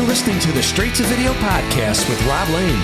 listening to the Straight to Video podcast with Rob Lane.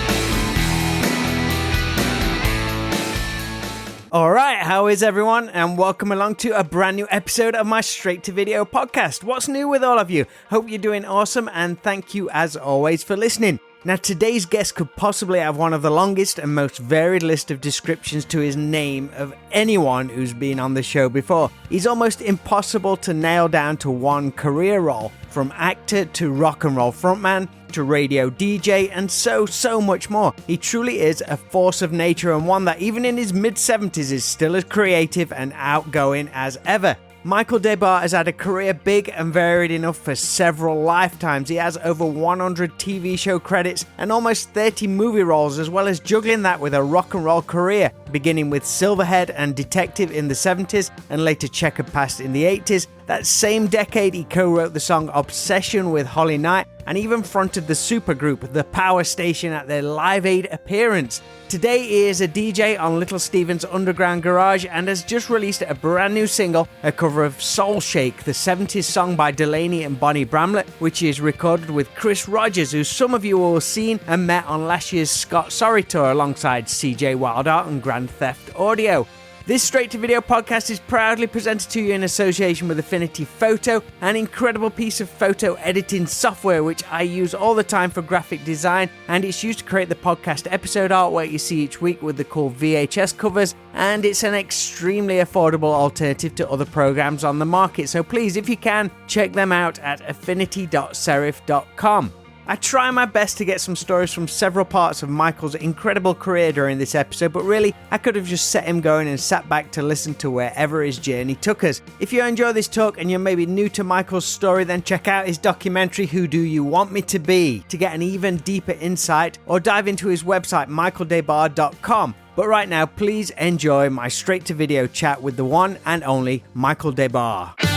All right, how is everyone? And welcome along to a brand new episode of my Straight to Video podcast. What's new with all of you? Hope you're doing awesome, and thank you as always for listening. Now, today's guest could possibly have one of the longest and most varied list of descriptions to his name of anyone who's been on the show before. He's almost impossible to nail down to one career role, from actor to rock and roll frontman to radio DJ and so much more. He truly is a force of nature, and one that even in his mid-70s is still as creative and outgoing as ever. Michael Debauchery has had a career big and varied enough for several lifetimes. He has over 100 TV show credits and almost 30 movie roles, as well as juggling that with a rock and roll career, beginning with Silverhead and Detective in the 70s and later Checkered Past in the 80s. That same decade, he co-wrote the song Obsession with Holly Knight and even fronted the supergroup The Power Station at their Live Aid appearance. Today, he is a DJ on Little Steven's Underground Garage and has just released a brand new single, a cover of Soul Shake, the 70s song by Delaney and Bonnie Bramlett, which is recorded with Chris Rogers, who some of you will have seen and met on last year's Scott Sorry tour alongside CJ Wilder and Grand Theft Audio. This Straight to Video podcast is proudly presented to you in association with Affinity Photo, an incredible piece of photo editing software which I use all the time for graphic design, and it's used to create the podcast episode artwork you see each week with the cool VHS covers, and it's an extremely affordable alternative to other programs on the market. So please, if you can, check them out at affinity.serif.com. I try my best to get some stories from several parts of Michael's incredible career during this episode, but really, I could have just set him going and sat back to listen to wherever his journey took us. If you enjoy this talk and you're maybe new to Michael's story, then check out his documentary, Who Do You Want Me To Be, to get an even deeper insight, or dive into his website, michaeldebauchery.com. But right now, please enjoy my straight to video chat with the one and only Michael Debauchery.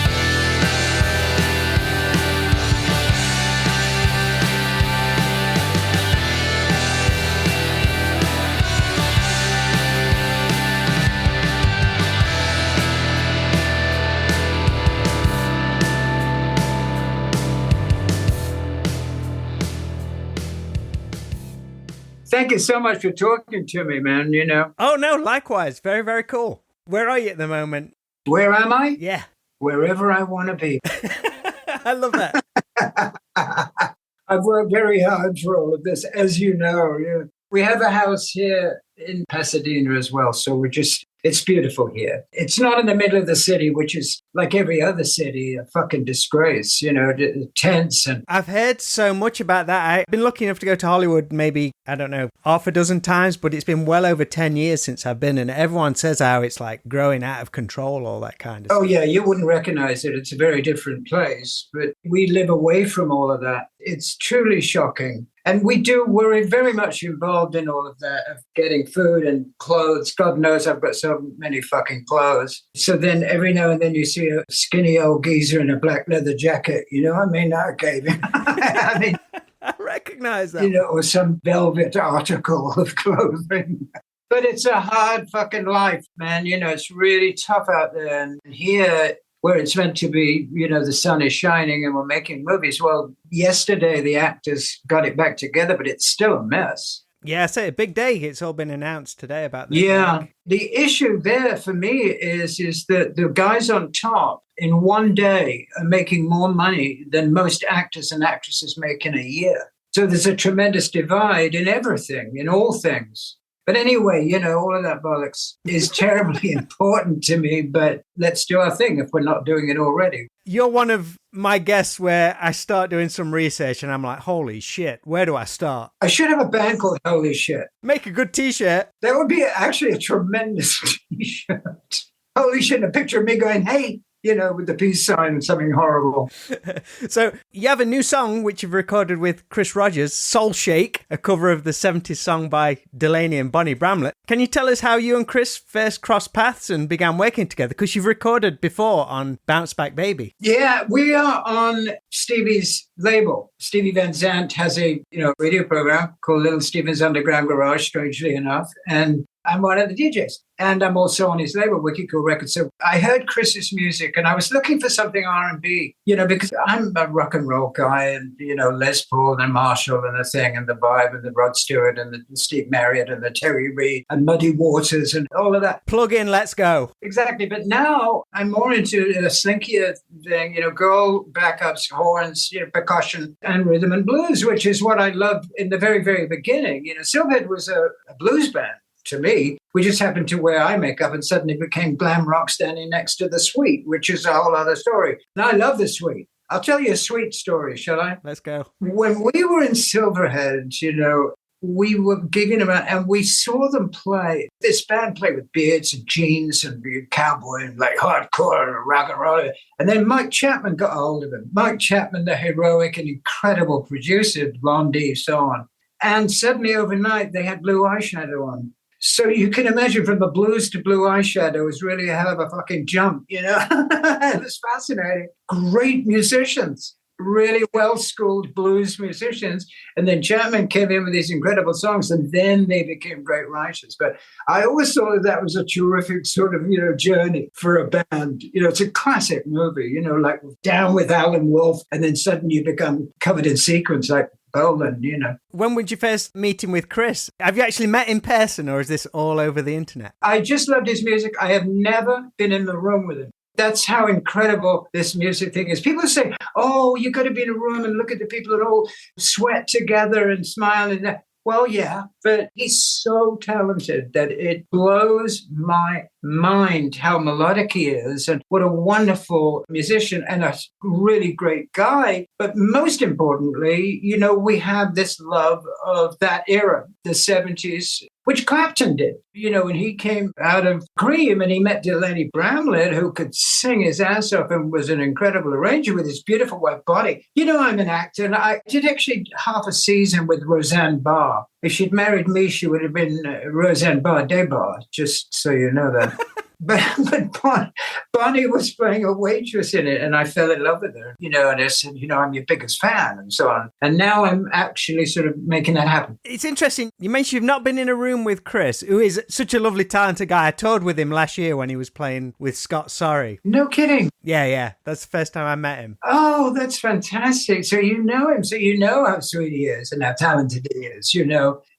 Thank you so much for talking to me, man, you know. Oh, no, likewise. Very, very cool. Where are you at the moment? Where am I? Yeah. Wherever I want to be. I love that. I've worked very hard for all of this, as you know. Yeah. We have a house here in Pasadena as well, so it's beautiful here. It's not in the middle of the city, which is like every other city, a fucking disgrace, you know, tense. And I've heard so much about that. I've been lucky enough to go to Hollywood maybe, I don't know, half a dozen times, but it's been well over 10 years since I've been, and everyone says how it's like growing out of control, all that kind of stuff. Oh, yeah, you wouldn't recognize it. It's a very different place, but we live away from all of that. It's truly shocking. And we're very much involved in all of that, of getting food and clothes. God knows I've got so many fucking clothes. So then every now and then you see a skinny old geezer in a black leather jacket, you know, I mean, that gave him. I mean, I recognize that. You know, or some velvet article of clothing. But it's a hard fucking life, man. You know, it's really tough out there. And here, where it's meant to be, you know, the sun is shining and we're making movies. Well, yesterday the actors got it back together, but it's still a mess. Yeah, I say a big day. It's all been announced today about this. Yeah. Week. The issue there for me is that the guys on top in one day are making more money than most actors and actresses make in a year. So there's a tremendous divide in everything, in all things. But anyway, you know, all of that bollocks is terribly important to me, but let's do our thing if we're not doing it already. You're one of my guests where I start doing some research and I'm like, holy shit, where do I start? I should have a band called Holy Shit. Make a good t-shirt. That would be actually a tremendous t-shirt. Holy shit, a picture of me going, hey, you know, with the peace sign and something horrible. So you have a new song which you've recorded with Chris Rogers, Soul Shake, a cover of the 70s song by Delaney and Bonnie Bramlett. Can you tell us how you and Chris first crossed paths and began working together? Because you've recorded before on Bounce Back Baby. Yeah, we are on Stevie's label. Stevie Van Zandt has a radio program called Little Steven's Underground Garage, strangely enough. And I'm one of the DJs. And I'm also on his label, Wicked Cool Records. So I heard Chris's music and I was looking for something R&B, because I'm a rock and roll guy and, Les Paul and Marshall and the thing and the vibe and the Rod Stewart and the Steve Marriott and the Terry Reid and Muddy Waters and all of that. Plug in, let's go. Exactly. But now I'm more into a slinkier thing, girl backups, horns, percussion and rhythm and blues, which is what I loved in the very, very beginning. Silverhead was a blues band. To me, we just happened to wear eye makeup and suddenly became glam rock standing next to the Sweet, which is a whole other story. Now, I love the Sweet. I'll tell you a Sweet story, shall I? Let's go. When we were in Silverhead, we were gigging around and we saw them play. This band played with beards and jeans and cowboy and like hardcore and rock and roll. And then Mike Chapman got a hold of him. Mike Chapman, the heroic and incredible producer, Blondie, so on. And suddenly overnight, they had blue eyeshadow on. So you can imagine from the blues to blue eyeshadow was really a hell of a fucking jump, It was fascinating. Great musicians, really well-schooled blues musicians. And then Chapman came in with these incredible songs and then they became great writers. But I always thought that was a terrific sort of, journey for a band. It's a classic movie, like Down with Alan Wolfe and then suddenly you become covered in sequins like Poland, When would you first meet him with Chris? Have you actually met in person or is this all over the internet? I just loved his music. I have never been in the room with him. That's how incredible this music thing is. People say, oh, you got to be in a room and look at the people that all sweat together and smile. And well, yeah, but he's so talented that it blows my mind how melodic he is and what a wonderful musician and a really great guy. But most importantly, we have this love of that era, the 70s, which Clapton did. When he came out of Cream and he met Delaney Bramlett, who could sing his ass off and was an incredible arranger with his beautiful white body. I'm an actor, and I did actually half a season with Roseanne Barr. If she'd married me, she would have been Roseanne Barr Debar, just so you know that. But Bonnie was playing a waitress in it, and I fell in love with her, and I said, I'm your biggest fan, and so on. And now I'm actually sort of making that happen. It's interesting. You mentioned you've not been in a room with Chris, who is such a lovely, talented guy. I toured with him last year when he was playing with Scott Sorry. No kidding. Yeah. That's the first time I met him. Oh, that's fantastic. So you know him. So you know how sweet he is and how talented he is,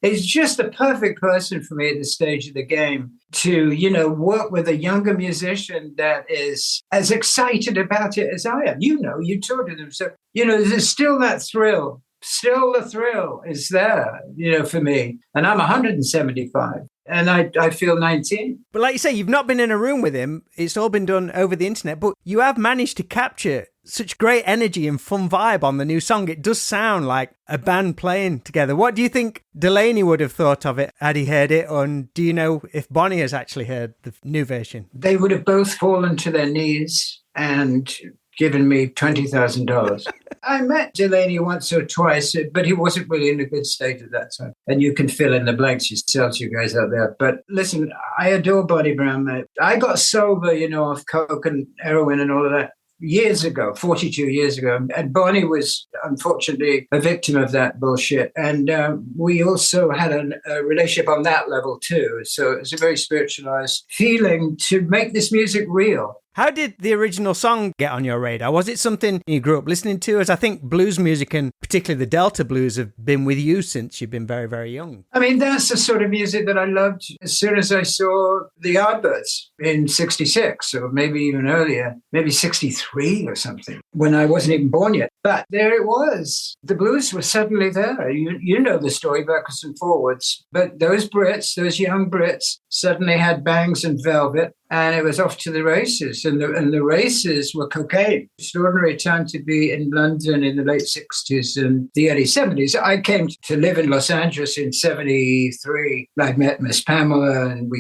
He's just the perfect person for me at this stage of the game to, work with a younger musician that is as excited about it as I am. You toured with him. So, there's still that thrill. Still the thrill is there, for me. And I'm 175. And I feel 19. But like you say, you've not been in a room with him. It's all been done over the internet. But you have managed to capture such great energy and fun vibe on the new song. It does sound like a band playing together. What do you think Delaney would have thought of it had he heard it? And do you know if Bonnie has actually heard the new version? They would have both fallen to their knees and given me $20,000. I met Delaney once or twice, but he wasn't really in a good state at that time. And you can fill in the blanks yourselves, you guys out there. But listen, I adore Bonnie Brown, mate. I got sober, off coke and heroin and all of that years ago, 42 years ago. And Bonnie was unfortunately a victim of that bullshit. And we also had a relationship on that level too. So it's a very spiritualized feeling to make this music real. How did the original song get on your radar? Was it something you grew up listening to? As I think blues music and particularly the Delta blues have been with you since you've been very, very young. I mean, that's the sort of music that I loved as soon as I saw the Yardbirds in 66 or maybe even earlier, maybe 63 or something, when I wasn't even born yet. But there it was. The blues were suddenly there. You know the story backwards and forwards. But those Brits, those young Brits, suddenly had bangs and velvet. And it was off to the races. And the races were cocaine. Extraordinary time to be in London in the late 60s and the early 70s. I came to live in Los Angeles in 73. I met Miss Pamela and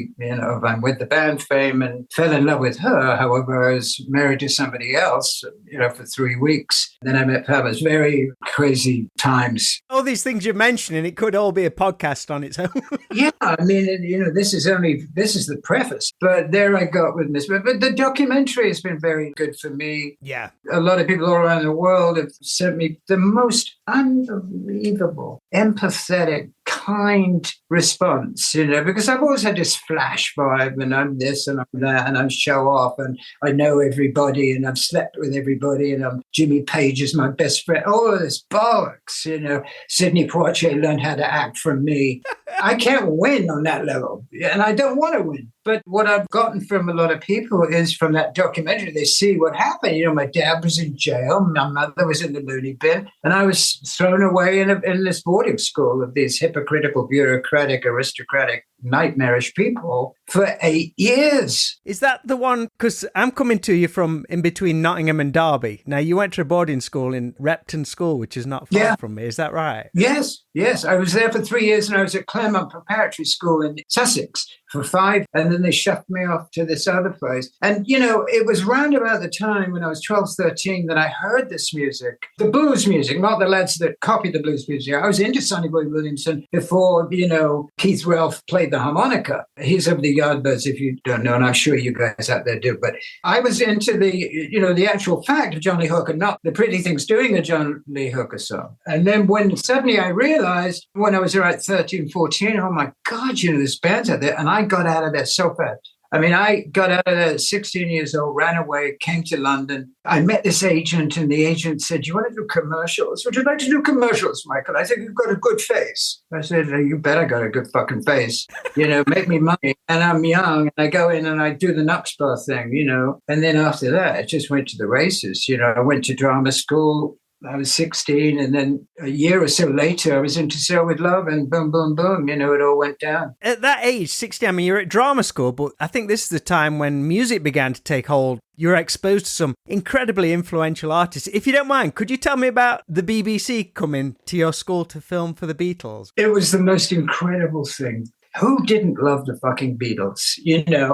I'm with the band fame and fell in love with her. However, I was married to somebody else, for 3 weeks. Then I met Pamela. It's very crazy times. All these things you're mentioning, it could all be a podcast on its own. Yeah, I mean, this is the preface. But there I got with Miss. But the documentary has been very good for me. Yeah. A lot of people all around the world have sent me the most unbelievable, empathetic kind response, because I've always had this flash vibe and I'm this and I'm that and I'm show off and I know everybody and I've slept with everybody and I'm Jimmy Page is my best friend. All of this bollocks, Sidney Poitier learned how to act from me. I can't win on that level and I don't want to win. But what I've gotten from a lot of people is from that documentary, they see what happened. My dad was in jail, my mother was in the loony bin, and I was thrown away in this boarding school of these hypocritical, bureaucratic, aristocratic, nightmarish people for 8 years. Is that the one? Because I'm coming to you from in between Nottingham and Derby. Now, you went to a boarding school in Repton School, which is not far from me. Is that right? Yes. I was there for 3 years and I was at Claremont Preparatory School in Sussex for 5, and then they shoved me off to this other place. And, it was round about the time when I was 12, 13 that I heard this music, the blues music, not the lads that copied the blues music. I was into Sonny Boy Williamson before, Keith Relf played the harmonica. He's of the Yardbirds, if you don't know, and I'm sure you guys out there do. But I was into the actual fact of John Lee Hooker, not the Pretty Things doing a John Lee Hooker song. And then when suddenly I realized when I was around 13, 14, oh my God, there's bands out there. And I got out of there so fast. I got out of there at 16 years old, ran away, came to London. I met this agent and the agent said, do you want to do commercials? Would you like to do commercials, Michael? I said, you've got a good face. I said, you bet I got a good fucking face. Make me money. And I'm young and I go in and I do the Nuxbar thing, And then after that, I just went to the races. I went to drama school. I was 16, and then a year or so later, I was into Sail with Love, and boom, boom, boom, it all went down. At that age, 16, you're at drama school, but I think this is the time when music began to take hold. You were exposed to some incredibly influential artists. If you don't mind, could you tell me about the BBC coming to your school to film for the Beatles? It was the most incredible thing. Who didn't love the fucking Beatles,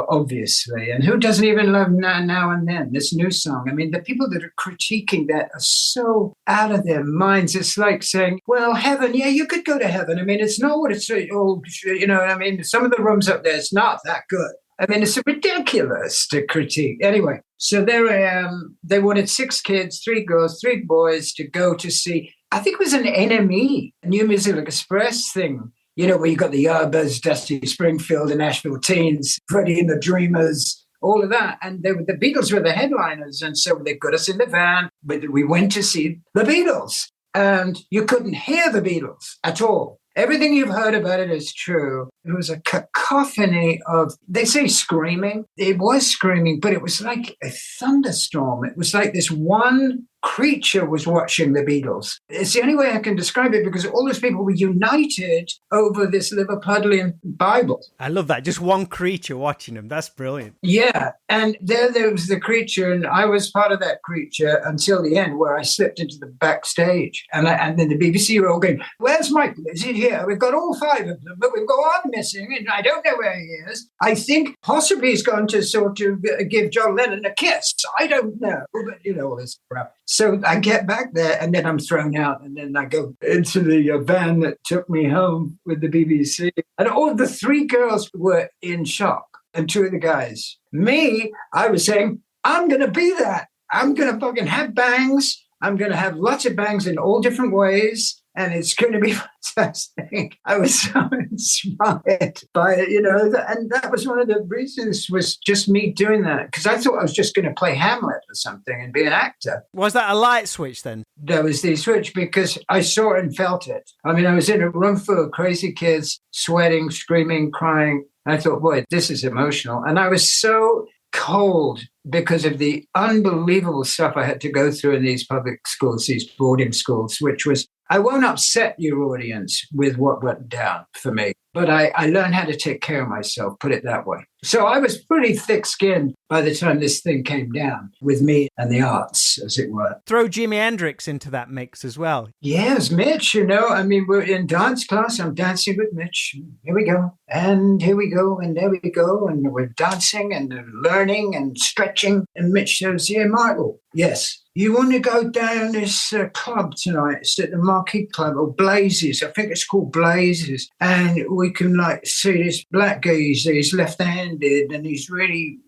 obviously? And who doesn't even love Now and Then, this new song? The people that are critiquing that are so out of their minds. It's like saying, well, heaven, yeah, you could go to heaven. It's not what it's all, some of the rooms up there, it's not that good. It's ridiculous to critique. Anyway, so there I am. They wanted 6 kids, 3 girls, 3 boys to go to see, I think it was an NME, New Musical Express thing. Where you got the Yardbirds, Dusty Springfield, the Nashville Teens, Freddie and the Dreamers, all of that. And the Beatles were the headliners. And so they got us in the van, but we went to see the Beatles. And you couldn't hear the Beatles at all. Everything you've heard about it is true. It was a cacophony of, they say screaming. It was screaming, but it was like a thunderstorm. It was like this one creature was watching the Beatles. It's the only way I can describe it because all those people were united over this Liverpudlian Bible. I love that. Just one creature watching them. That's brilliant. Yeah. And there was the creature, and I was part of that creature until the end where I slipped into the backstage. And then the BBC were all going, where's Michael? Is he here? We've got all 5 of them, but we've got one missing, and I don't know where he is. I think possibly he's gone to sort of give John Lennon a kiss. I don't know, but all this crap. So I get back there and then I'm thrown out, and then I go into the van that took me home with the BBC. And all the 3 girls were in shock and 2 of the guys. Me, I was saying, I'm going to be that. I'm going to fucking have bangs. I'm going to have lots of bangs in all different ways. And it's going to be fantastic. I was so inspired by it, and that was one of the reasons was just me doing that. Because I thought I was just going to play Hamlet or something and be an actor. Was that a light switch then? There was the switch because I saw and felt it. I was in a room full of crazy kids, sweating, screaming, crying. I thought, boy, this is emotional. And I was so cold because of the unbelievable stuff I had to go through in these public schools, these boarding schools, which was, I won't upset your audience with what went down for me, but I learned how to take care of myself, put it that way. So I was pretty thick-skinned by the time this thing came down with me and the arts, as it were. Throw Jimi Hendrix into that mix as well. Yes, Mitch, we're in dance class. I'm dancing with Mitch. Here we go. And here we go. And there we go. And we're dancing and learning and stretching. And Mitch says, yeah, Michael, yes. You want to go down this club tonight? It's at the Marquee Club, or Blazes. I think it's called Blazes. And we can see this black guy. He's left-handed, and he's really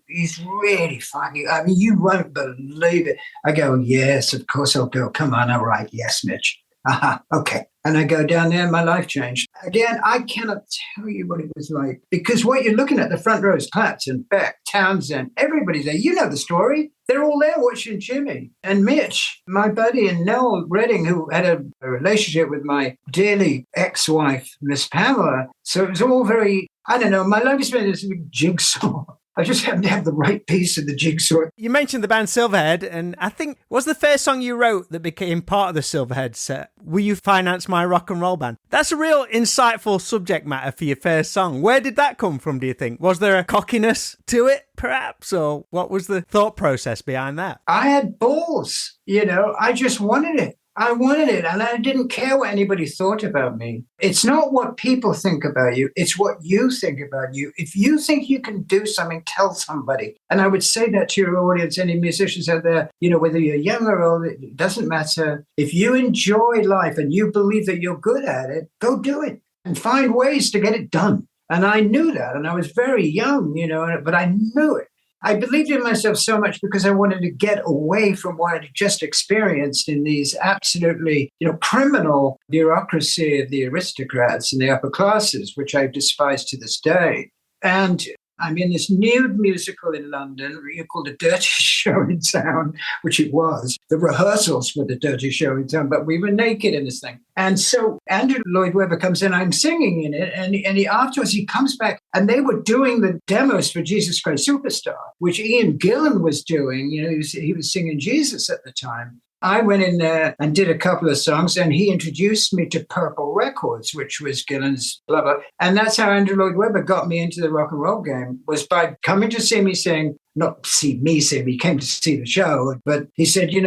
funny. You won't believe it. I go, yes, of course I'll go. Come on, all right. Yes, Mitch. Aha, okay. And I go down there and my life changed. Again, I cannot tell you what it was like because what you're looking at, the front row is Clapton, Beck, Townsend, everybody's there. You know the story. They're all there watching Jimmy and Mitch, my buddy, and Noel Redding, who had a relationship with my dearly ex-wife, Miss Pamela. So it was all very, I don't know, my life has been this big jigsaw. I just happened to have the right piece of the jigsaw. You mentioned the band Silverhead, and I think was the first song you wrote that became part of the Silverhead set, Will You Finance My Rock and Roll Band? That's a real insightful subject matter for your first song. Where did that come from, do you think? Was there a cockiness to it, perhaps? Or what was the thought process behind that? I had balls, I just wanted it. I wanted it, and I didn't care what anybody thought about me. It's not what people think about you. It's what you think about you. If you think you can do something, tell somebody. And I would say that to your audience, any musicians out there, whether you're young or old, it doesn't matter. If you enjoy life and you believe that you're good at it, go do it and find ways to get it done. And I knew that, and I was very young, but I knew it. I believed in myself so much because I wanted to get away from what I'd just experienced in these absolutely, criminal bureaucracy of the aristocrats and the upper classes, which I despise to this day. And I'm in this nude musical in London, called The Dirty Show in Town, which it was. The rehearsals were The Dirty Show in Town, but we were naked in this thing. And so Andrew Lloyd Webber comes in, I'm singing in it, and afterwards he comes back, and they were doing the demos for Jesus Christ Superstar, which Ian Gillan was doing. He was singing Jesus at the time. I went in there and did a couple of songs, and he introduced me to Purple Records, which was Gillan's blah, blah. And that's how Andrew Lloyd Webber got me into the rock and roll game, was by coming to see me sing, not see me sing, he came to see the show, but he said, you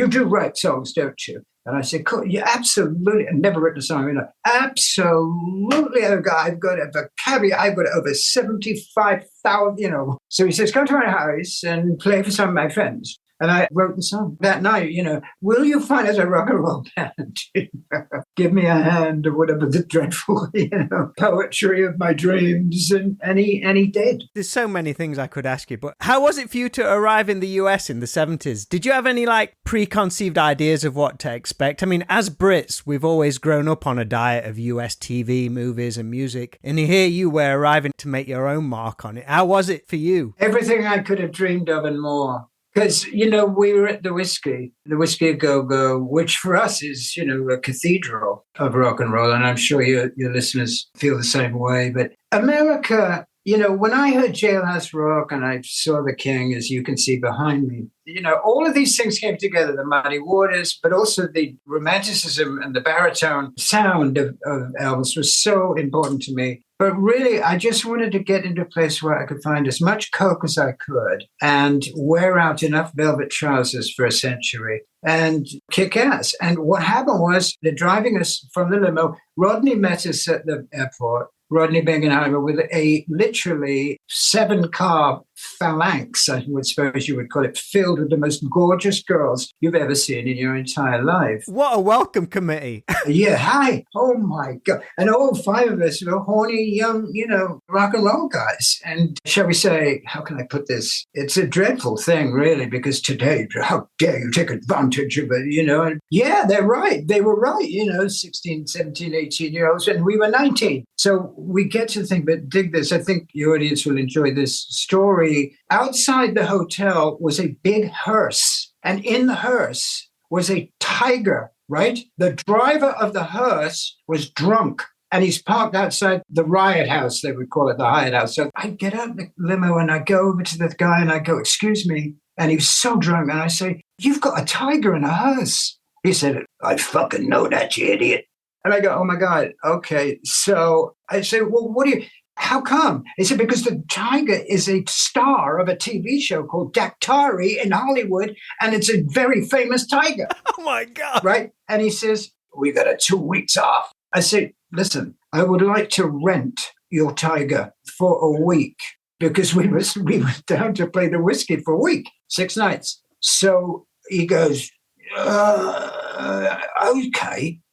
do write songs, don't you? And I said, cool, yeah, absolutely. I've never written a song. Absolutely. I've got a vocabulary. I've got over 75,000, So he says, come to my house and play for some of my friends. And I wrote the song that night, will you find us a rock and roll band? Give me a hand, or whatever the dreadful, poetry of my dreams. And he did. There's so many things I could ask you, but how was it for you to arrive in the US in the 70s? Did you have any preconceived ideas of what to expect? I mean, as Brits, we've always grown up on a diet of US TV, movies and music. And here you were arriving to make your own mark on it. How was it for you? Everything I could have dreamed of and more. Because, we were at the Whiskey A Go-Go, which for us is, a cathedral of rock and roll. And I'm sure your listeners feel the same way. But America, when I heard Jailhouse Rock and I saw The King, as you can see behind me, all of these things came together, the Muddy Waters, but also the romanticism and the baritone sound of Elvis was so important to me. But really, I just wanted to get into a place where I could find as much coke as I could and wear out enough velvet trousers for a century and kick ass. And what happened was they're driving us from the limo. Rodney met us at the airport, Rodney Bingenheimer, with a literally 7-car phalanx, I would suppose you would call it, filled with the most gorgeous girls you've ever seen in your entire life. What a welcome committee. Yeah, hi. Oh, my God. And all 5 of us were horny, young, rock and roll guys. And shall we say, how can I put this? It's a dreadful thing, really, because today, how dare you take advantage of it, And yeah, they're right. They were right, 16, 17, 18-year-olds, and we were 19. So we get to think, but dig this. I think your audience will enjoy this story. Outside the hotel was a big hearse, and in the hearse was a tiger, right? The driver of the hearse was drunk, and he's parked outside the riot house, they would call it, the Hyatt House. So I get out the limo and I go over to the guy and I go, excuse me. And he was so drunk. And I say, you've got a tiger in a hearse. He said, I fucking know that, you idiot. And I go, oh my God, okay. So I say, well, how come? He said, because the tiger is a star of a TV show called Debauchery in Hollywood, and it's a very famous tiger. Oh, my God. Right? And he says, we got 2 weeks off. I say, listen, I would like to rent your tiger for a week because we were down to play the Whiskey for a week, 6 nights. So he goes, okay,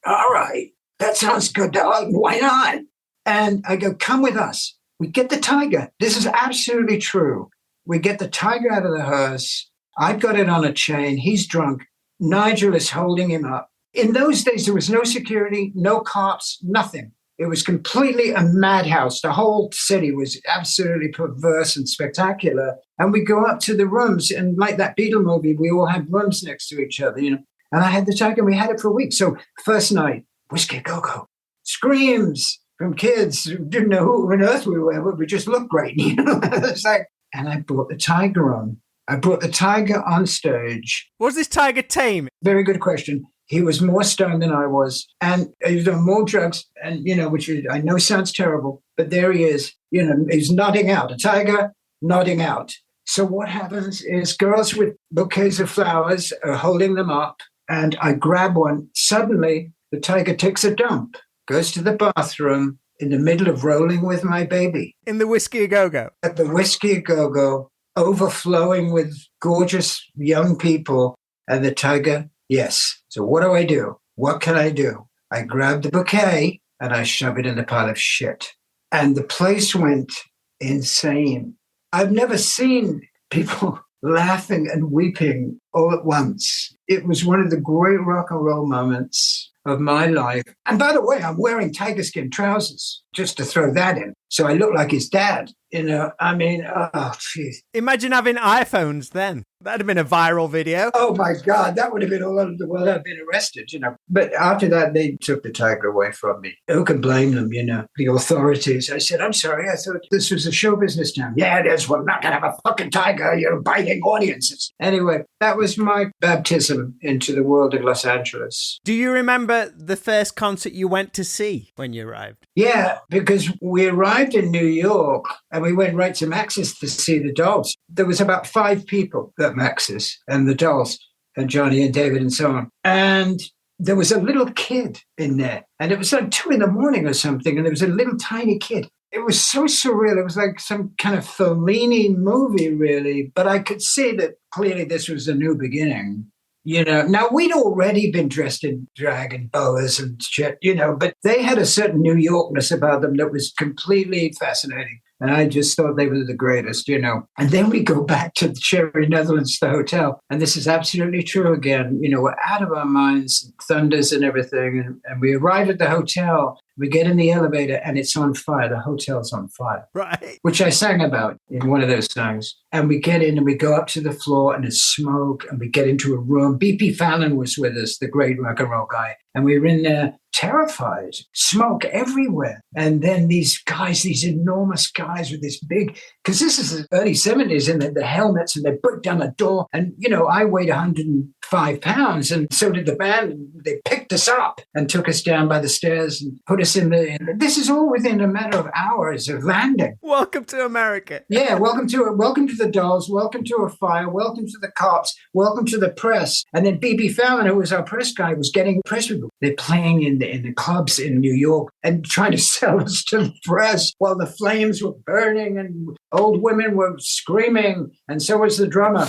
all right. That sounds good, dog. Why not? And I go, come with us. We get the tiger. This is absolutely true. We get the tiger out of the hearse. I've got it on a chain. He's drunk. Nigel is holding him up. In those days, there was no security, no cops, nothing. It was completely a madhouse. The whole city was absolutely perverse and spectacular. And we go up to the rooms, and like that Beatle movie, we all had rooms next to each other, And I had the tiger, and we had it for a week. So first night, whiskey go-go, screams from kids who didn't know who on earth we were, but we just looked great. It's like, and I brought the tiger on. I brought the tiger on stage. Was this tiger tame? Very good question. He was more stoned than I was, and he was on more drugs, and which I know sounds terrible, but there he is. He's nodding out. A tiger nodding out. So what happens is girls with bouquets of flowers are holding them up, and I grab one. Suddenly, the tiger takes a dump, goes to the bathroom in the middle of rolling with my baby. In the Whiskey A Go-Go? At the Whiskey A Go-Go, overflowing with gorgeous young people, and the tiger, yes. So what do? What can I do? I grab the bouquet and I shove it in the pile of shit. And the place went insane. I've never seen people laughing and weeping all at once. It was one of the great rock and roll moments of my life. And by the way, I'm wearing tiger skin trousers, just to throw that in. So I look like his dad, oh, jeez. Imagine having iPhones then. That'd have been a viral video. Oh, my God. That would have been all over the world. I'd been arrested, But after that, they took the tiger away from me. Who can blame them, the authorities? I said, I'm sorry. I thought this was a show business town. Yeah, it is. We're not going to have a fucking tiger. You're biting audiences. Anyway, that was my baptism into the world of Los Angeles. Do you remember the first concert you went to see when you arrived? Yeah, because we arrived in New York and we went right to Max's to see the Dolls. There was about 5 people at Max's and the Dolls and Johnny and David and so on. And there was a little kid in there, and it was like 2 a.m. or something, and there was a little tiny kid. It was so surreal. It was like some kind of Fellini movie, really. But I could see that clearly this was a new beginning. Now we'd already been dressed in drag and boas and shit, but they had a certain New Yorkness about them that was completely fascinating. And I just thought they were the greatest, And then we go back to the Cherry Netherlands, the hotel. And this is absolutely true again. We're out of our minds, thunders and everything. And we arrive at the hotel. We get in the elevator and it's on fire. The hotel's on fire. Right. Which I sang about in one of those songs. And we get in and we go up to the floor and there's smoke and we get into a room. B.P. Fallon was with us, the great rock and roll guy. And we were in there terrified, smoke everywhere. And then these guys, these enormous guys with this big, because this is the early 70s, and the helmets, and they broke down a door. And, I weighed 105 pounds, and so did the band. And they picked us up and took us down by the stairs and put us in this is all within a matter of hours of landing. Welcome to America. Yeah, welcome to the Dolls, welcome to a fire, welcome to the cops, welcome to the press. And then B.B. Fallon, who was our press guy, was getting press review. They're playing in the clubs in New York and trying to sell us to the press while the flames were burning and old women were screaming, and so was the drummer.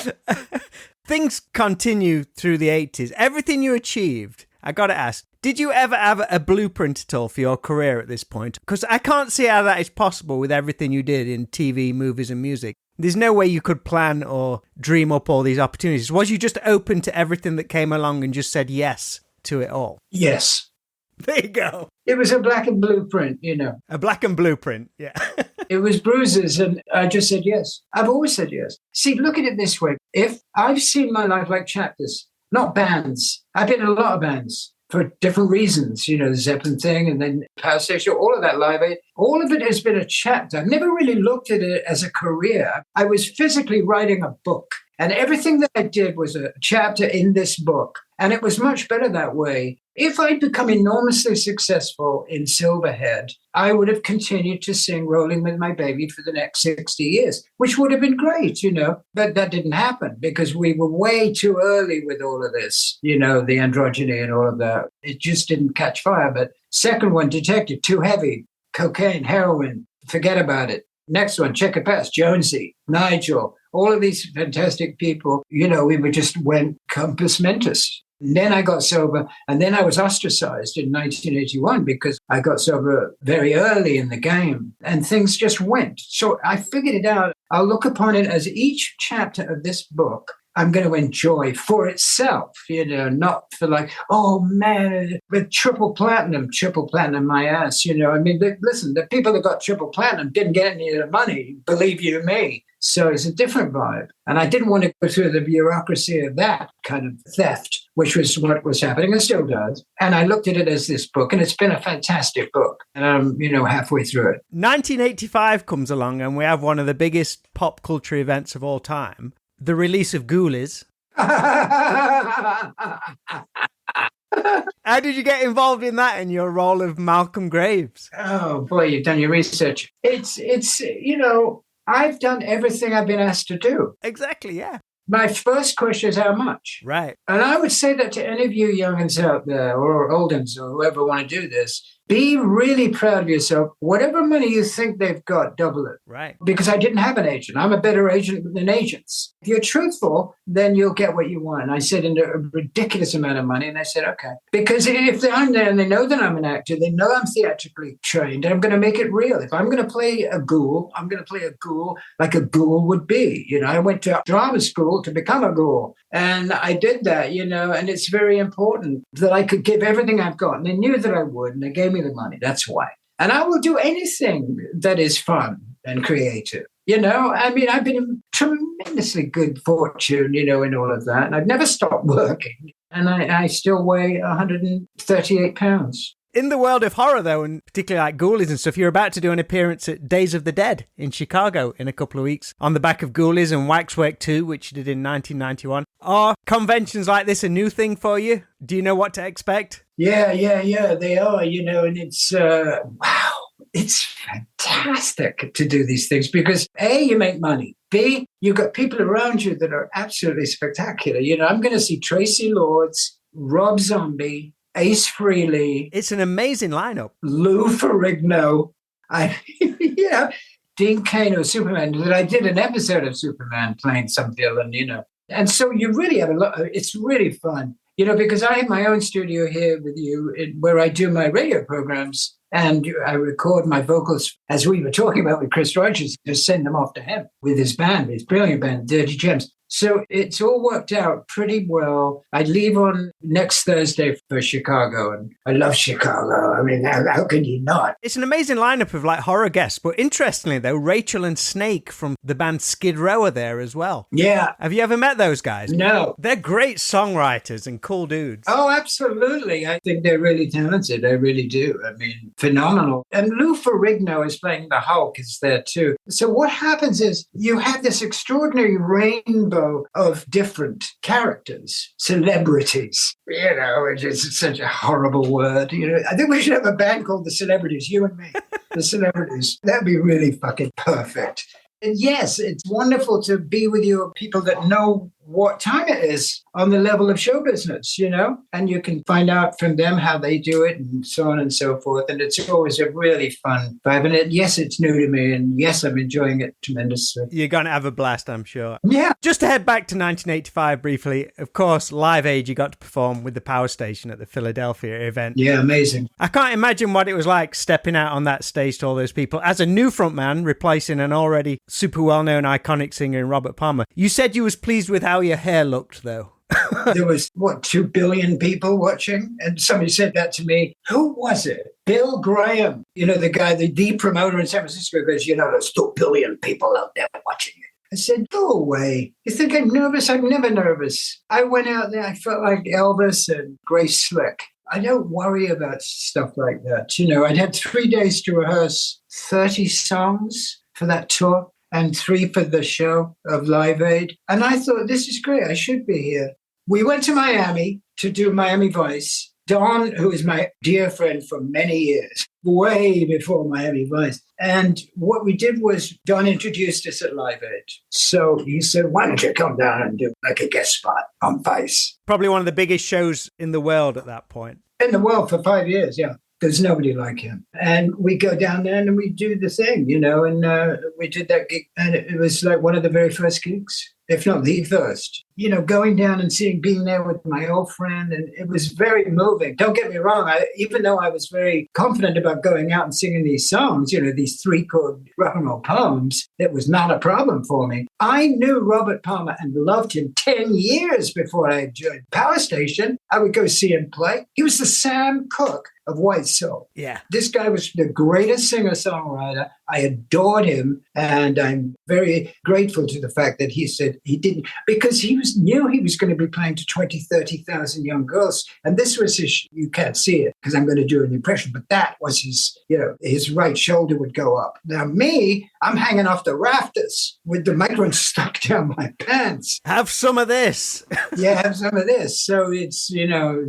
Things continue through the 80s. Everything you achieved, I got to ask, did you ever have a blueprint at all for your career at this point? Because I can't see how that is possible with everything you did in TV, movies and music. There's no way you could plan or dream up all these opportunities. Was you just open to everything that came along and just said yes to it all? Yes. There you go. It was a black and blue print, A black and blue print, yeah. It was bruises, and I just said yes. I've always said yes. See, look at it this way. If I've seen my life like chapters, not bands. I've been in a lot of bands for different reasons, the Zeppelin thing, and then Power Station, all of that Live Aid. All of it has been a chapter. I've never really looked at it as a career. I was physically writing a book, and everything that I did was a chapter in this book. And it was much better that way. If I'd become enormously successful in Silverhead, I would have continued to sing Rolling with My Baby for the next 60 years, which would have been great, But that didn't happen because we were way too early with all of this, the androgyny and all of that. It just didn't catch fire. But second one, Detective, too heavy, cocaine, heroin, forget about it. Next one, Checker Pass, Jonesy, Nigel, all of these fantastic people, we went compass mentis. And then I got sober, and then I was ostracized in 1981 because I got sober very early in the game, and things just went. So I figured it out. I'll look upon it as each chapter of this book. I'm going to enjoy for itself, not for like, oh man, with triple platinum my ass, I mean, listen, the people that got triple platinum didn't get any of the money, believe you me. So it's a different vibe. And I didn't want to go through the bureaucracy of that kind of theft, which was what was happening and still does. And I looked at it as this book, and it's been a fantastic book. And I'm, halfway through it. 1985 comes along, and we have one of the biggest pop culture events of all time, the release of Ghoulies. How did you get involved in that in your role of Malcolm Graves? Oh, boy, you've done your research. It's I've done everything I've been asked to do. Exactly, yeah. My first question is how much? Right. And I would say that to any of you youngins out there or oldins or whoever want to do this, be really proud of yourself. Whatever money you think they've got, double it. Right. Because I didn't have an agent. I'm a better agent than agents. If you're truthful, then you'll get what you want. And I said in a ridiculous amount of money. And they said, okay. Because if I'm there and they know that I'm an actor, they know I'm theatrically trained, and I'm going to make it real. If I'm going to play a ghoul, I'm going to play a ghoul like a ghoul would be. I went to drama school to become a ghoul. And I did that, and it's very important that I could give everything I've got. And they knew that I would, and they gave me the money. That's why. And I will do anything that is fun and creative. I mean, I've been in tremendously good fortune, in all of that. And I've never stopped working. And I still weigh 138 pounds. In the world of horror, though, and particularly like Ghoulies and stuff, you're about to do an appearance at Days of the Dead in Chicago in a couple of weeks on the back of Ghoulies and Waxwork 2, which you did in 1991. Are conventions like this a new thing for you? Do you know what to expect? Yeah, they are, and it's, wow, it's fantastic to do these things because A, you make money. B, you've got people around you that are absolutely spectacular. I'm going to see Tracy Lords, Rob Zombie, Ace Frehley. It's an amazing lineup. Lou Ferrigno. Dean Cain of Superman. That I did an episode of Superman playing some villain, And so you really have a lot. It's really fun, because I have my own studio here with you where I do my radio programs and I record my vocals as we were talking about with Chris Rogers, just send them off to him with his band, his brilliant band, Dirty Gems. So it's all worked out pretty well. I leave on next Thursday for Chicago, and I love Chicago. I mean, how can you not? It's an amazing lineup of like horror guests, but interestingly though, Rachel and Snake from the band Skid Row are there as well. Yeah. Have you ever met those guys? No. They're great songwriters and cool dudes. Oh, absolutely. I think they're really talented. I really do. I mean, phenomenal. And Lou Ferrigno is playing the Hulk is there too. So what happens is you have this extraordinary rainbow of different characters, celebrities, which is such a horrible word. I think we should have a band called The Celebrities, you and me, The Celebrities. That'd be really fucking perfect. And yes, it's wonderful to be with you, people that know what time it is on the level of show business, and you can find out from them how they do it and so on and so forth. And it's always a really fun vibe. And yes, it's new to me. And yes, I'm enjoying it tremendously. You're going to have a blast, I'm sure. Yeah. Just to head back to 1985 briefly, of course, Live Aid, you got to perform with the Power Station at the Philadelphia event. Yeah, amazing. I can't imagine what it was like stepping out on that stage to all those people as a new frontman, replacing an already super well-known iconic singer in Robert Palmer. You said you was pleased with how your hair looked, though. There was, 2 billion people watching? And somebody said that to me. Who was it? Bill Graham, the guy, the promoter in San Francisco goes, there's 2 billion people out there watching you. I said, go away. You think I'm nervous? I'm never nervous. I went out there, I felt like Elvis and Grace Slick. I don't worry about stuff like that. I'd had 3 days to rehearse 30 songs for that tour and 3 for the show of Live Aid. And I thought, this is great. I should be here. We went to Miami to do Miami Vice. Don, who is my dear friend for many years, way before Miami Vice. And what we did was Don introduced us at Live Aid. So he said, why don't you come down and do like a guest spot on Vice? Probably one of the biggest shows in the world at that point. In the world for 5 years, yeah. There's nobody like him. And we go down there and we do the thing, and we did that gig. And it was like one of the very first gigs, if not the first. going down and being there with my old friend. And it was very moving. Don't get me wrong. Even though I was very confident about going out and singing these songs, these 3-chord rock and roll poems, it was not a problem for me. I knew Robert Palmer and loved him 10 years before I joined Power Station. I would go see him play. He was the Sam Cooke of White Soul. Yeah. This guy was the greatest singer-songwriter. I adored him, and I'm very grateful to the fact that he said he didn't, because knew he was going to be playing to 20, 30,000 young girls. And this was you can't see it because I'm going to do an impression, but that was his right shoulder would go up. Now me, I'm hanging off the rafters with the microphone stuck down my pants. Have some of this. Yeah, have some of this. So it's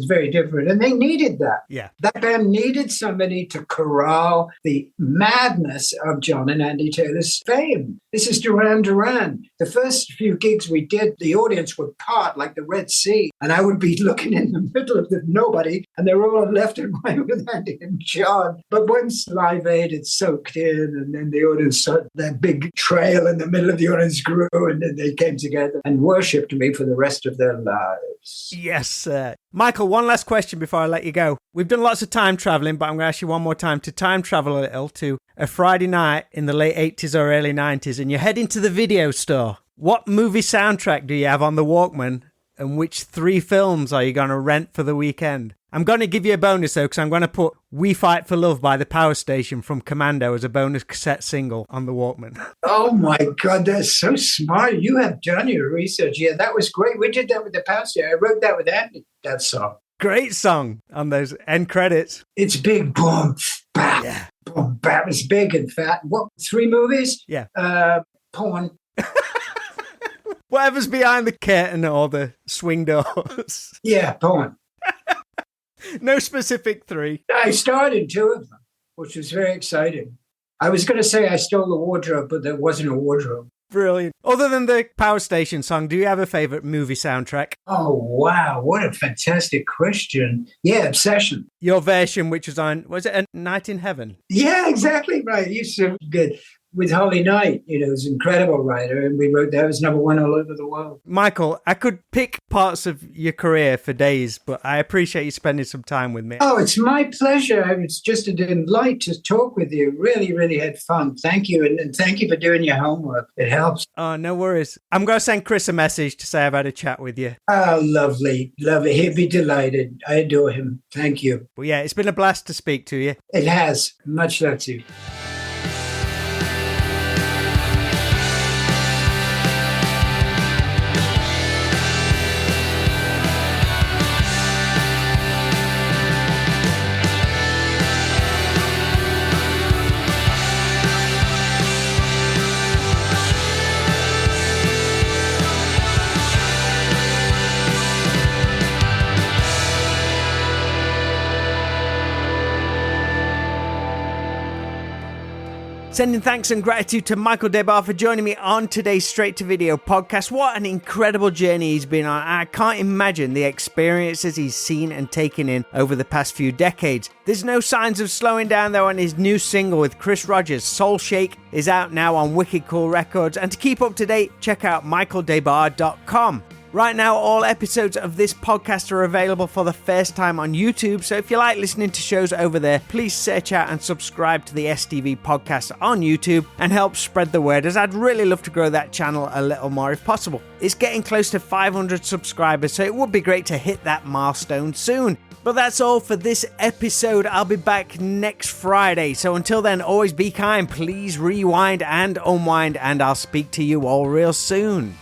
very different. And they needed that. Yeah. That band needed somebody to corral the madness of John and Andy Taylor's fame. This is Duran Duran. The first few gigs we did, the audience would part like the Red Sea, and I would be looking in the middle of nobody, and they were all left and right with Andy and John. But once Live Aid had soaked in, and then the audience saw that big trail in the middle of the audience grew, and then they came together and worshipped me for the rest of their lives. Yes. Michael, one last question before I let you go. We've done lots of time traveling, but I'm going to ask you one more time to time travel a little to a Friday night in the late 80s or early 90s, and you head into the video store. What movie soundtrack do you have on the Walkman, and which 3 films are you going to rent for the weekend? I'm going to give you a bonus, though, because I'm going to put We Fight for Love by the Power Station from Commando as a bonus cassette single on the Walkman. Oh, my God, that's so smart. You have done your research. Yeah, that was great. We did that with the Power Station. I wrote that with Andy, that song. Great song on those end credits. It's big, boom, bap, Yeah. boom, bap. It's big and fat. What, 3 movies? Yeah. Porn. Whatever's behind the curtain or the swing doors. Yeah, porn. No specific 3. I starred in 2 of them, which was very exciting. I was going to say I stole the wardrobe, but there wasn't a wardrobe. Brilliant. Other than the Power Station song, do you have a favorite movie soundtrack? Oh, wow. What a fantastic question. Yeah, Obsession. Your version, which was it A Night in Heaven? Yeah, exactly right. You're so good. With Holy Night, he's an incredible writer, and we wrote that. It was #1 all over the world. Michael, I could pick parts of your career for days, but I appreciate you spending some time with me. Oh, it's my pleasure. It's just a delight to talk with you. Really, really had fun. Thank you, and thank you for doing your homework. It helps. Oh, no worries. I'm going to send Chris a message to say I've had a chat with you. Oh, lovely, lovely. He'd be delighted. I adore him. Thank you. Well, yeah, it's been a blast to speak to you. It has. Much love to you. Sending thanks and gratitude to Michael Debar for joining me on today's Straight to Video podcast. What an incredible journey he's been on. I can't imagine the experiences he's seen and taken in over the past few decades. There's no signs of slowing down though, and his new single with Chris Rogers, Soul Shake, is out now on Wicked Cool Records. And to keep up to date, check out michaeldebar.com. Right now, all episodes of this podcast are available for the first time on YouTube, so if you like listening to shows over there, please search out and subscribe to the STV podcast on YouTube and help spread the word, as I'd really love to grow that channel a little more if possible. It's getting close to 500 subscribers, so it would be great to hit that milestone soon. But that's all for this episode. I'll be back next Friday, so until then, always be kind, please rewind and unwind, and I'll speak to you all real soon.